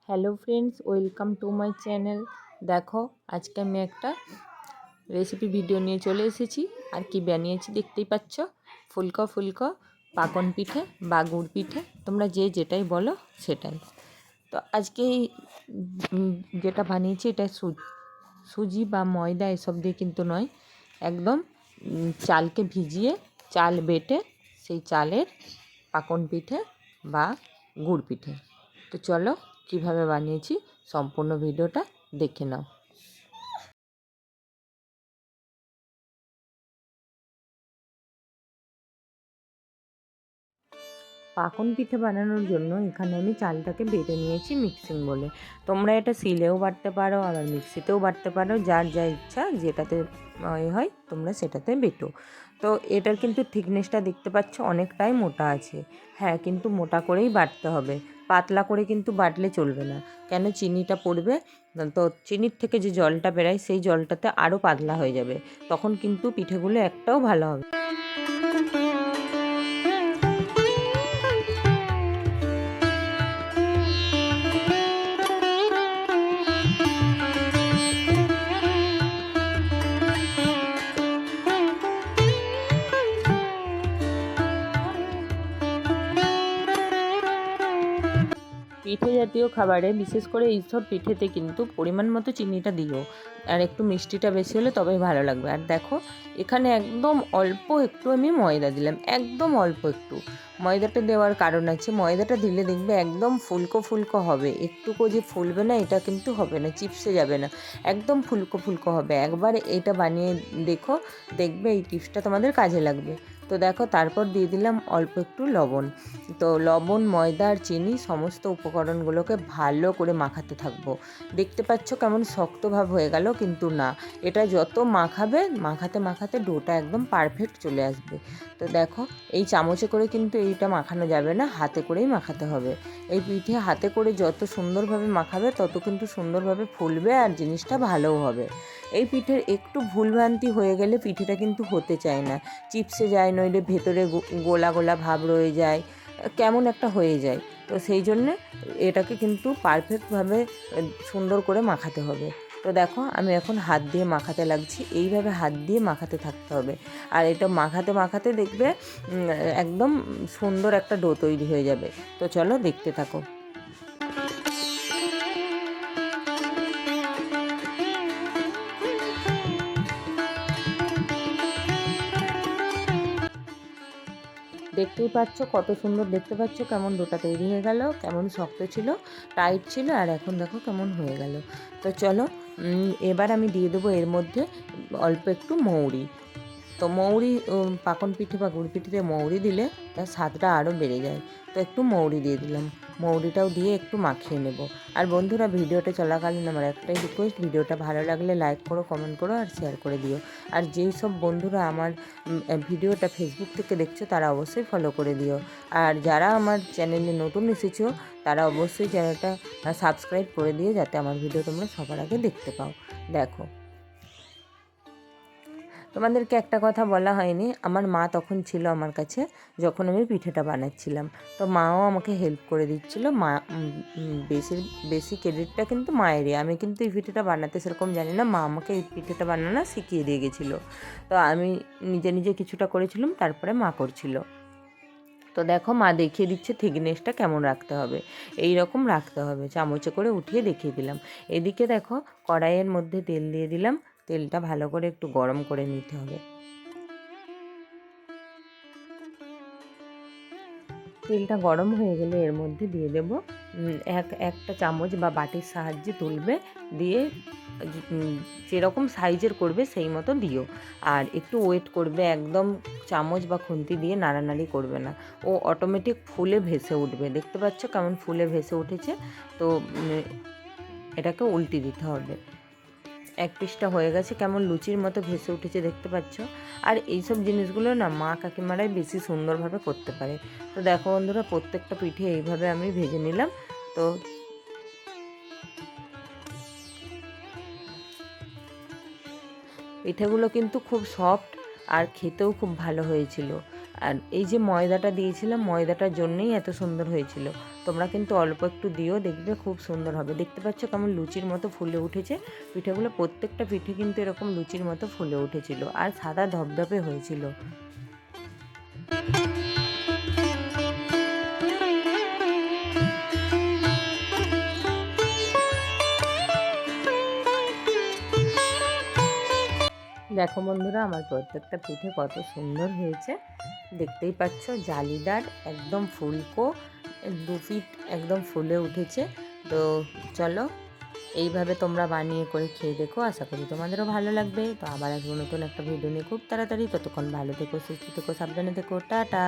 Hello friends, welcome to my channel. দেখো, আজকে আমি একটা রেসিপি ভিডিও নিয়ে চলে এসেছি। আর কি বানিয়েছি দেখতেই পাচ্ছ, ফুলকো ফুলকো পাকন পিঠে বা গুড় পিঠে, তোমরা যে যেটাই বলো সেটাই। তো আজকে যেটা বানিয়েছি এটা সুজি বা ময়দা এসব দিয়ে কিন্তু নয়, একদম চালকে ভিজিয়ে চাল বেটে সেই চালের পাকন পিঠে বা গুড় পিঠে। তো চলো কিভাবে বানিয়েছি সম্পূর্ণ ভিডিওটা দেখে নাও। পাকন পিঠে বানানোর জন্য এখানে আমি চালটাকে বেটে নিয়েছি মিক্সিং বলে। তোমরা এটা শিলেও বাটতে পারো, আবার মিক্সিতেও বাটতে পারো, যার যা ইচ্ছা যেটাতে হয় তোমরা সেটাতে বেটো। তো এটার কিন্তু থিকনেসটা দেখতে পাচ্ছ অনেকটাই মোটা আছে। হ্যাঁ, কিন্তু মোটা করেই বাটতে হবে, পাতলা করে কিন্তু বাটলে চলবে না। কেন, চিনিটা পড়বে, তো চিনির থেকে যে জলটা বেরায় সেই জলটাতে আরও পাতলা হয়ে যাবে, তখন কিন্তু পিঠেগুলো একটাও ভালো হবে। পিঠে জাতীয় খাবারে, বিশেষ করে এইসব পিঠেতে কিন্তু পরিমাণ মতো চিনিটা দিও, আর একটু মিষ্টিটা বেশি হলে তবেই ভালো লাগবে। আর দেখো, এখানে একদম অল্প একটু আমি ময়দা দিলাম, একদম অল্প একটু। ময়দাটা দেওয়ার কারণ আছে, ময়দাটা দিলে দেখবে একদম ফুলকো ফুলকো হবে, একটুকু যে ফুলবে না এটা কিন্তু হবে না, চিপসে যাবে না, একদম ফুলকো ফুলকো হবে। একবার এটা বানিয়ে দেখো, দেখবে এই টিপসটা তোমাদের কাজে লাগবে। তো দেখো, তারপর দিয়ে দিলাম অল্প একটু লবণ। তো লবণ, ময়দা আর চিনি সমস্ত উপকরণগুলোকে ভালো করে মাখাতে থাকবো। দেখতে পাচ্ছ কেমন শক্ত ভাব হয়ে গেল, কিন্তু না, এটা যত মাখাবে মাখাতে মাখাতে ডোটা একদম পারফেক্ট চলে আসবে। তো দেখো, এই চামচে করে কিন্তু এইটা মাখানো যাবে না, হাতে করেই মাখাতে হবে। এই পিঠে হাতে করে যত সুন্দরভাবে মাখাবে তত কিন্তু সুন্দরভাবে ফুলবে আর জিনিসটা ভালোও হবে। এই পিঠের একটু ভুলভ্রান্তি হয়ে গেলে পিঠেটা কিন্তু হতে চায় না, চিপসে যায়, নইলে ভেতরে গোলা গোলা ভাব রয়ে যায়, কেমন একটা হয়ে যায়। তো সেই জন্যে এটাকে কিন্তু পারফেক্টভাবে সুন্দর করে মাখাতে হবে। তো দেখো, আমি এখন হাত দিয়ে মাখাতে লাগছি, এইভাবে হাত দিয়ে মাখাতে থাকতে হবে। আর এটা মাখাতে মাখাতে দেখবে একদম সুন্দর একটা ডো তৈরি হয়ে যাবে। তো চলো দেখতে থাকো। দেখতেই পাচ্ছ কত সুন্দর, দেখতে পাচ্ছ কেমন ডোটা তৈরি হয়ে গেল, কেমন শক্ত ছিল, টাইট ছিল, আর এখন দেখো কেমন হয়ে গেল। তো চলো, এবার আমি দিয়ে দেবো এর মধ্যে অল্প একটু মৌরি। তো মৌরি, পাকন পিঠে বা গুড় পিঠেতে মৌরি দিলে তার স্বাদটা আরও বেড়ে যায়। তো একটু মৌরি দিয়ে দিলাম, মৌরিটাও দিয়ে একটু মাখিয়ে নেব। আর বন্ধুরা, ভিডিওটা চলাকালীন আমার একটাই রিকোয়েস্ট, ভিডিওটা ভালো লাগলে লাইক করো, কমেন্ট করো আর শেয়ার করে দিও। আর যেই সব বন্ধুরা আমার ভিডিওটা ফেসবুক থেকে দেখছো তারা অবশ্যই ফলো করে দিও। আর যারা আমার চ্যানেলে নতুন এসেছো তারা অবশ্যই চ্যানেলটা সাবস্ক্রাইব করে দিও, যাতে আমার ভিডিও তোমরা সবার আগে দেখতে পাও। দেখো, তোমাদেরকে একটা কথা বলা হয়নি, আমার মা তখন ছিল আমার কাছে যখন আমি পিঠেটা বানাচ্ছিলাম। তো মাও আমাকে হেল্প করে দিচ্ছিলো। মা বেশি বেশি ক্রেডিটটা কিন্তু মায়েরই, আমি কিন্তু এই পিঠেটা বানাতে সেরকম জানি না, মা আমাকে এই পিঠেটা বানানো শিখিয়ে দিয়ে গেছিলো। তো আমি নিজে নিজে কিছুটা করেছিলাম, তারপরে মা করছিল। তো দেখো, মা দেখিয়ে দিচ্ছে থিকনেসটা কেমন রাখতে হবে, এই রকম রাখতে হবে, চামচে করে উঠিয়ে দেখিয়ে দিলাম। এদিকে দেখো, কড়াইয়ের মধ্যে তেল দিয়ে দিলাম, তেলটা ভালো করে একটু গরম করে নিতে হবে। তেলটা গরম হয়ে গেলে এর মধ্যে দিয়ে দেব একটা চামচ বা বাটির সাহায্যে তুলবে, দিয়ে যেরকম সাইজের করবে সেই মতো দিও। আর একটু ওয়েট করবে, একদম চামচ বা খুন্তি দিয়ে নাড়ানাড়ি করবে না, ও অটোমেটিক ফুলে ভেসে উঠবে। দেখতে পাচ্ছ কেমন ফুলে ভেসে উঠেছে। তো এটাকে উল্টে দিতে হবে। এক পিসটা হয়ে গেছে, কেমন লুচির মতো ভেসে উঠেছে, দেখতে পাচ্ছ। আর এইসব জিনিসগুলো না মা কাকিমারাই বেশি সুন্দরভাবে করতে পারে। তো দেখো বন্ধুরা, প্রত্যেকটা পিঠে এইভাবে আমি ভেজে নিলাম। তো পিঠেগুলো কিন্তু খুব সফট আর খেতেও খুব ভালো হয়েছিল। আর এই যে ময়দাটা দিয়েছিলাম, ময়দাটার জন্যই এত সুন্দর হয়েছিল। তোমরা কিন্তু অল্প একটু দিও, দেখবে খুব সুন্দর হবে। দেখতে পাচ্ছ কেমন লুচির মতো ফুলে উঠেছে পিঠেগুলো, প্রত্যেকটা পিঠে কিন্তু এরকম লুচির মতো ফুলে উঠেছিল আর সাদা ধবধবে হয়েছিল। দেখো বন্ধুরা, আমার প্রত্যেকটা পিঠে কত সুন্দর হয়েছে, দেখতেই পাচ্ছ, জালিদার একদম ফুলকো, 2 ফিট একদম ফুলে উঠেছে। তো চলো এইভাবে তোমরা বানিয়ে করে খেয়ে দেখো, আশা করি তোমাদেরও ভালো লাগবে। তো আবার আসবো নতুন একটা ভিডিও নিয়ে খুব তাড়াতাড়ি। ততক্ষণ ভালো থেকো, সুস্থ থেকো, সাবধানে থেকো, টাটা।